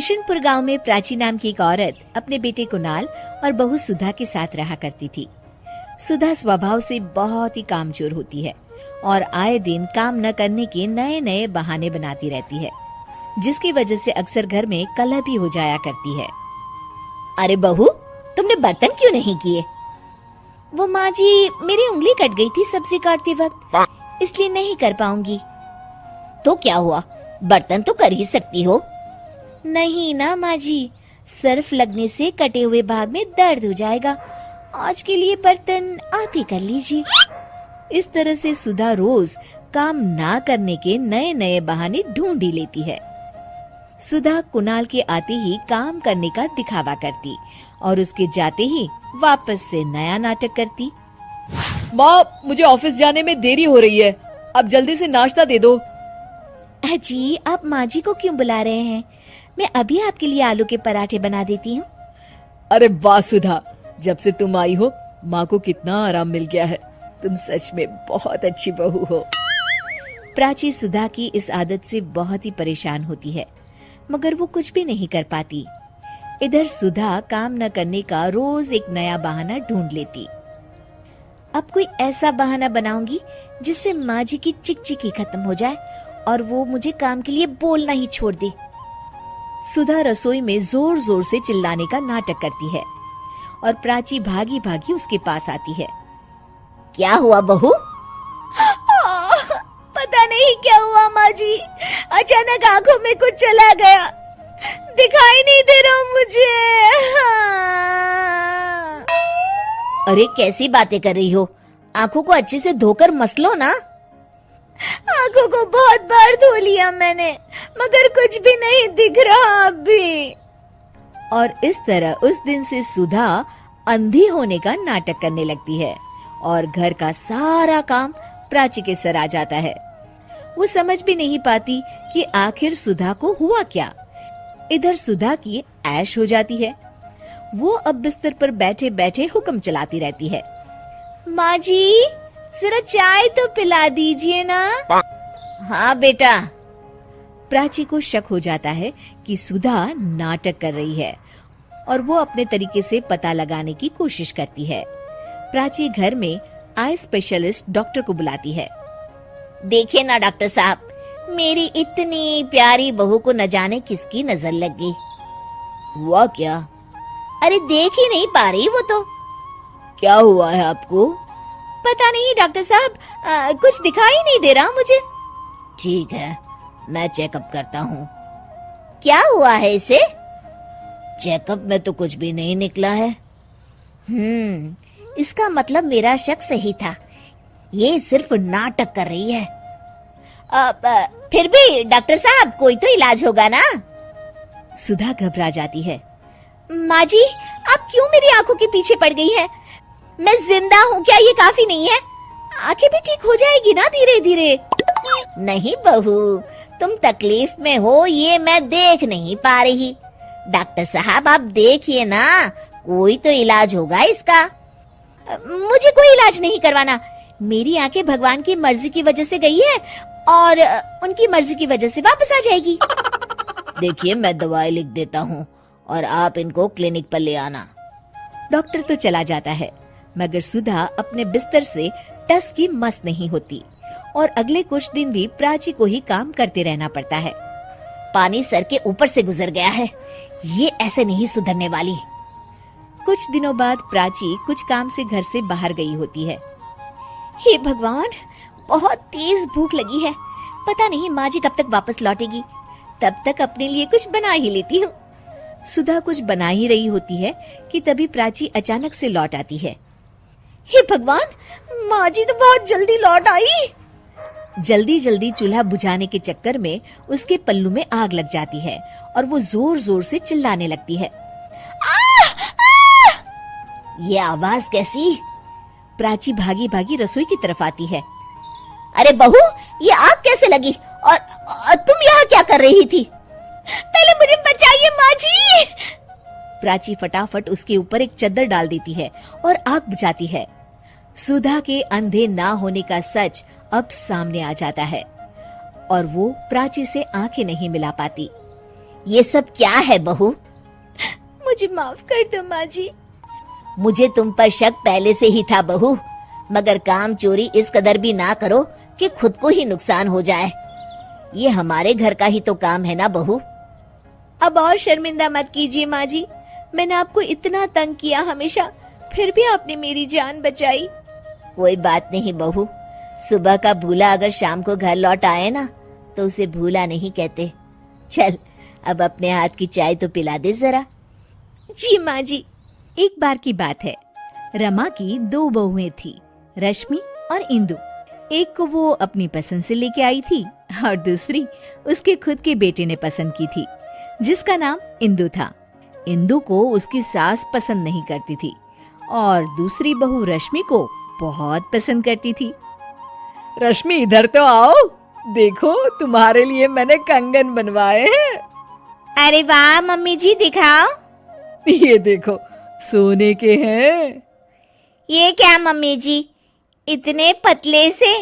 किशनपुर गांव में प्राची नाम की एक औरत अपने बेटे कुणाल और बहू सुधा के साथ रहा करती थी। सुधा स्वभाव से बहुत ही कामचोर होती है और आए दिन काम न करने के नए नए बहाने बनाती रहती है, जिसकी वजह से अक्सर घर में कलह भी हो जाया करती है। अरे बहू, तुमने बर्तन क्यों नहीं किए? वो माँ जी, मेरी उंगली कट गई थी सब्जी काटते वक्त, इसलिए नहीं कर पाऊंगी। तो क्या हुआ, बर्तन तो कर ही सकती हो। नहीं ना माँ जी, सर्फ लगने से कटे हुए भाग में दर्द हो जाएगा। आज के लिए बर्तन आप ही कर लीजिए। इस तरह से सुधा रोज काम ना करने के नए नए बहाने ढूंढ ही लेती है। सुधा कुणाल के आते ही काम करने का दिखावा करती और उसके जाते ही वापस से नया नाटक करती। माँ, मुझे ऑफिस जाने में देरी हो रही है, अब जल्दी से नाश्ता दे दो। जी, आप माँ जी को क्यों बुला रहे हैं? मैं अभी आपके लिए आलू के पराठे बना देती हूँ। अरे वाह सुधा, जब से तुम आई हो माँ को कितना आराम मिल गया है। तुम सच में बहुत अच्छी बहू हो। प्राची सुधा की इस आदत से बहुत ही परेशान होती है, मगर वो कुछ भी नहीं कर पाती। इधर सुधा काम न करने का रोज एक नया बहाना ढूंढ लेती। अब कोई ऐसा बहाना बनाऊंगी जिससे माँ जी की चिकचिकी खत्म हो जाए और वो मुझे काम के लिए बोलना ही छोड़ दे। सुधा रसोई में जोर जोर से चिल्लाने का नाटक करती है और प्राची भागी भागी उसके पास आती है। क्या हुआ बहू? पता नहीं क्या हुआ माँ जी, अचानक आंखों में कुछ चला गया, दिखाई नहीं दे रहा मुझे। अरे कैसी बातें कर रही हो, आंखों को अच्छे से धोकर मसलो ना। आंखों को बहुत बार धो लिया मैंने, मगर कुछ भी नहीं दिख रहा अभी। और इस तरह उस दिन से सुधा अंधी होने का नाटक करने लगती है और घर का सारा काम प्राची के सर आ जाता है। वो समझ भी नहीं पाती कि आखिर सुधा को हुआ क्या। इधर सुधा की ऐश हो जाती है। वो अब बिस्तर पर बैठे बैठे हुक्म चलाती रहती है। माँ जी, जरा चाय तो पिला दीजिए ना। हाँ बेटा। प्राची को शक हो जाता है कि सुधा नाटक कर रही है और वो अपने तरीके से पता लगाने की कोशिश करती है। प्राची घर में आई स्पेशलिस्ट डॉक्टर को बुलाती है। देखिए ना डॉक्टर साहब, मेरी इतनी प्यारी बहू को न जाने किसकी नजर लग गई। हुआ क्या? अरे देख ही नहीं पा रही वो तो। क्या हुआ है आपको? पता नहीं डॉक्टर साहब, कुछ दिखाई नहीं दे रहा मुझे। ठीक है, मैं चेकअप करता हूँ। क्या हुआ है इसे? चेकअप में तो कुछ भी नहीं निकला है। इसका मतलब मेरा शक सही था, ये सिर्फ नाटक कर रही है। फिर भी डॉक्टर साहब, कोई तो इलाज होगा ना। सुधा घबरा जाती है। माँ जी, आप क्यों मेरी आंखों के पीछे पड़ गई हैं? मैं जिंदा हूँ, क्या ये काफी नहीं है? आंखें भी ठीक हो जाएगी ना धीरे धीरे। नहीं बहू, तुम तकलीफ में हो ये मैं देख नहीं पा रही। डॉक्टर साहब आप देखिए ना, कोई तो इलाज होगा इसका। मुझे कोई इलाज नहीं करवाना। मेरी आंखें भगवान की मर्जी की वजह से गई है और उनकी मर्जी की वजह से वापस आ जाएगी। देखिए, मैं दवाई लिख देता हूँ और आप इनको क्लिनिक पर ले आना। डॉक्टर तो चला जाता है, मगर सुधा अपने बिस्तर से टस की मस नहीं होती और अगले कुछ दिन भी प्राची को ही काम करते रहना पड़ता है। पानी सर के ऊपर से गुजर गया है, ये ऐसे नहीं सुधरने वाली। कुछ दिनों बाद प्राची कुछ काम से घर से बाहर गई होती है। हे भगवान, बहुत तेज भूख लगी है, पता नहीं माँ जी कब तक वापस लौटेगी। तब तक अपने लिए कुछ बना ही लेती हूँ। सुधा कुछ बना ही रही होती है कि तभी प्राची अचानक से लौट आती है। हे भगवान, माँ जी तो बहुत जल्दी लौट आई। जल्दी जल्दी चूल्हा बुझाने के चक्कर में उसके पल्लू में आग लग जाती है और वो जोर जोर से चिल्लाने लगती है। ये आवाज कैसी? प्राची भागी भागी रसोई की तरफ आती है। अरे बहू, ये आग कैसे लगी और तुम यहाँ क्या कर रही थी? पहले मुझे बचाइए माँ जी। प्राची फटाफट उसके ऊपर एक चद्दर डाल देती है और आग बुझाती है। सुधा के अंधे ना होने का सच अब सामने आ जाता है और वो प्राची से आंखें नहीं मिला पाती। ये सब क्या है बहू? मुझे माफ कर दो माँ जी। मुझे तुम पर शक पहले से ही था बहू, मगर काम चोरी इस कदर भी ना करो कि खुद को ही नुकसान हो जाए। ये हमारे घर का ही तो काम है ना बहू। अब और शर्मिंदा मत कीजिए माँ जी। मैंने आपको इतना तंग किया हमेशा, फिर भी आपने मेरी जान बचाई। कोई बात नहीं बहू, सुबह का भूला अगर शाम को घर लौट आए ना तो उसे भूला नहीं कहते। चल अब अपने हाथ की चाय तो पिला दे जरा। जी माँ जी। एक बार की बात है, रमा की 2 बहुएं थी, रश्मि और इंदु। एक को वो अपनी पसंद से लेके आई थी और दूसरी उसके खुद के बेटे ने पसंद की थी, जिसका नाम इंदु था। इंदु को उसकी सास पसंद नहीं करती थी और दूसरी बहू रश्मि को बहुत पसंद करती थी। रश्मि इधर तो आओ, देखो तुम्हारे लिए मैंने कंगन बनवाए हैं। अरे वाह मम्मी जी, दिखाओ। ये देखो, सोने के हैं। ये क्या मम्मी जी, इतने पतले से?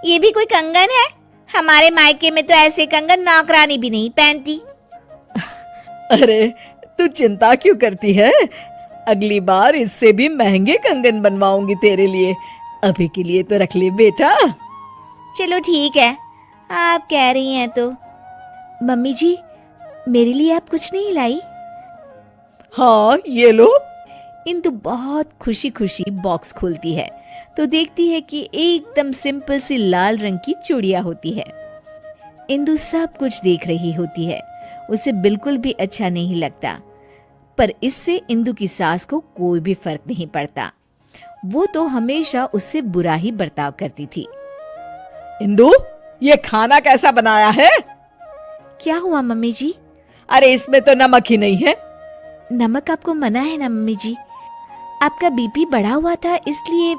ये भी कोई कंगन है? हमारे मायके में तो ऐसे कंगन नौकरानी भी नहीं पहनती। अरे तू चिंता क्यों करती है? अगली बार इससे भी महंगे कंगन बनवाऊंगी तेरे लिए। अभी के लिए तो रख ले बेटा। चलो ठीक है, आप कह रही हैं तो। मम्मी जी, मेरे लिए आप कुछ नहीं लाई? हाँ ये लो। इंदु बहुत खुशी खुशी बॉक्स खोलती है तो देखती है कि एकदम सिंपल सी लाल रंग की चूड़ियां होती है। इंदु सब कुछ देख रही होती है, उसे बिल्कुल भी अच्छा नहीं लगता, पर इससे इंदु की सास को कोई भी फर्क नहीं पड़ता। वो तो हमेशा उससे बुरा ही बर्ताव करती थी। इंदु, ये खाना कैसा बनाया है? क्या हुआ मम्मी जी? अरे इसमें तो नमक ही नहीं है। नमक आपको मना है ना मम्मी जी? आपका बीपी बढ़ा हुआ था इसलिए।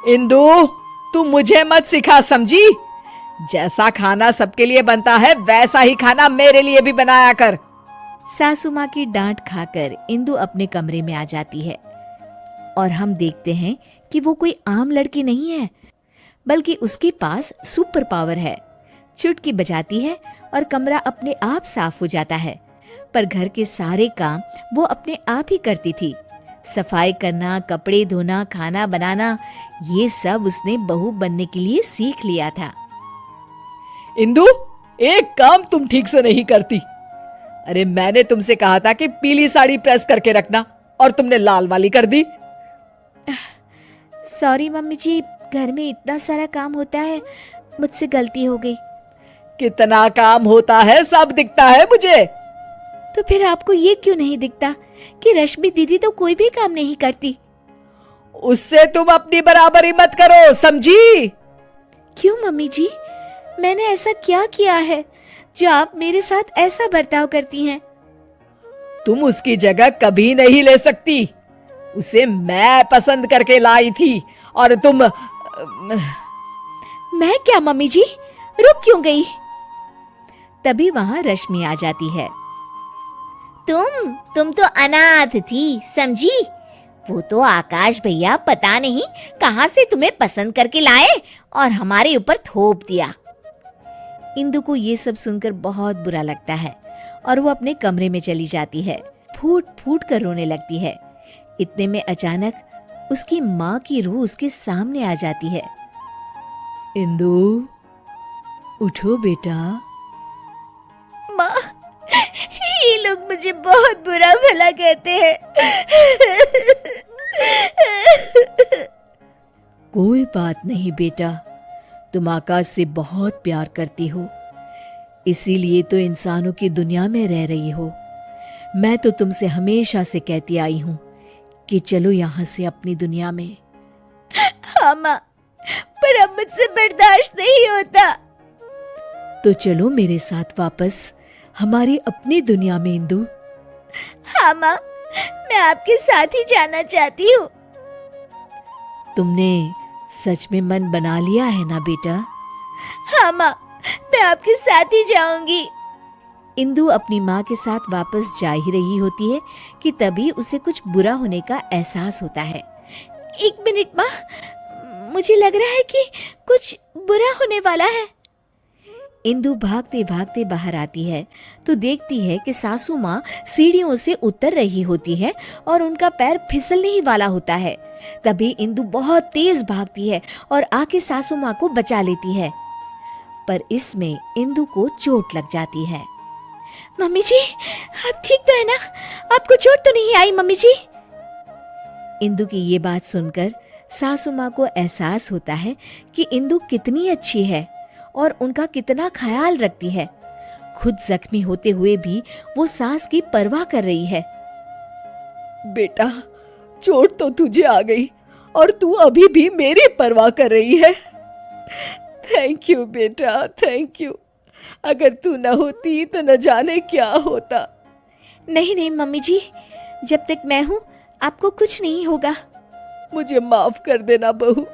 इंदु, तू मुझे मत सिखा, समझी? जैसा खाना सबके लिए बनता है वैसा ही खाना मेरे लिए भी बनाया कर। सासू माँ की डांट खाकर इंदु अपने कमरे में आ जाती है और हम देखते हैं कि वो कोई आम लड़की नहीं है, बल्कि उसके पास सुपर पावर है। चुटकी बजाती है और कमरा अपने आप साफ हो जाता है। पर घर के सारे काम वो अपने आप ही करती थी। सफाई करना, कपड़े धोना, खाना बनाना, ये सब उसने बहू बनने के लिए सीख लिया था। इंदु, एक काम तुम ठीक से नहीं करती। अरे मैंने तुमसे कहा था कि पीली साड़ी प्रेस करके रखना और तुमने लाल वाली कर दी। सॉरी मम्मी जी, घर में इतना सारा काम होता है, मुझसे गलती हो गई। कितना काम होता है सब दिखता है मुझे। तो फिर आपको ये क्यों नहीं दिखता कि रश्मि दीदी तो कोई भी काम नहीं करती? उससे तुम अपनी बराबरी मत करो, समझी? क्यों मम्मी जी, मैंने ऐसा क्या किया है जो आप मेरे साथ ऐसा बर्ताव करती हैं? तुम उसकी जगह कभी नहीं ले सकती। उसे मैं पसंद करके लाई थी और तुम। मैं क्या मम्मी जी, रुक क्यों गई? तभी वहां रश्मि आ जाती है। तुम तो अनाथ थी, समझी? वो तो आकाश भैया पता नहीं कहां से तुम्हें पसंद करके लाए और हमारे ऊपर थोप दिया। इंदु को ये सब सुनकर बहुत बुरा लगता है और वो अपने कमरे में चली जाती है। फूट फूट कर रोने लगती है। इतने में अचानक उसकी माँ की रूह उसके सामने आ जाती है। इंदु, उठो बेटा। माँ, ये लोग मुझे बहुत बुरा भला कहते हैं। कोई बात नहीं बेटा, तुम आकाश से बहुत प्यार करती हो, इसीलिए तो इंसानों की दुनिया में रह रही हो। मैं तो तुमसे हमेशा से कहती आई हूँ कि चलो यहाँ से अपनी दुनिया में। हाँ माँ, पर अब मुझसे बर्दाश्त नहीं होता। तो चलो मेरे साथ वापस हमारी अपनी दुनिया में इंदु। हाँ माँ, मैं आपके साथ ही जाना चाहती हूँ। तुमने सच में मन बना लिया है ना बेटा? हाँ माँ, मैं आपके साथ ही जाऊंगी। इंदु अपनी माँ के साथ वापस जा ही रही होती है कि तभी उसे कुछ बुरा होने का एहसास होता है। एक मिनट माँ, मुझे लग रहा है कि कुछ बुरा होने वाला है। इंदु भागते भागते बाहर आती है तो देखती है कि सासू माँ सीढ़ियों से उतर रही होती है और उनका पैर फिसलने ही वाला होता है। तभी इंदु बहुत तेज भागती है और आके सासू माँ को बचा लेती है, पर इसमें इंदु को चोट लग जाती है। मम्मी जी, आप ठीक तो है ना? आपको चोट तो नहीं आई मम्मी जी? इंदु की ये बात सुनकर सासू माँ को एहसास होता है कि इंदु कितनी अच्छी है और उनका कितना ख्याल रखती है। खुद जख्मी होते हुए भी वो सास की परवाह कर रही है। बेटा, चोट तो तुझे आ गई और तू अभी भी मेरी परवाह कर रही है। थैंक यू बेटा, थैंक यू। अगर तू न होती तो न जाने क्या होता। नहीं नहीं मम्मी जी, जब तक मैं हूँ आपको कुछ नहीं होगा। मुझे माफ कर देना बहू,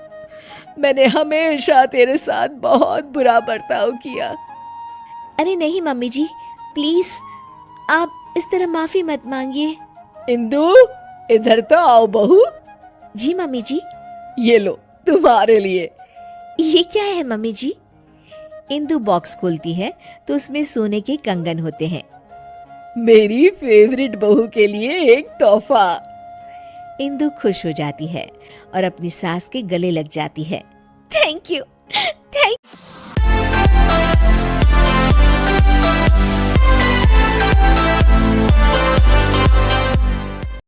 मैंने हमेशा तेरे साथ बहुत बुरा बर्ताव किया। अरे नहीं मम्मी जी, प्लीज आप इस तरह माफी मत मांगिए। इंदु, इधर तो आओ बहू। जी मम्मी जी। ये लो तुम्हारे लिए। ये क्या है मम्मी जी? इंदु बॉक्स खोलती है तो उसमें सोने के कंगन होते हैं। मेरी फेवरेट बहू के लिए एक तोहफा। इंदु खुश हो जाती है और अपनी सास के गले लग जाती है। Thank you, thank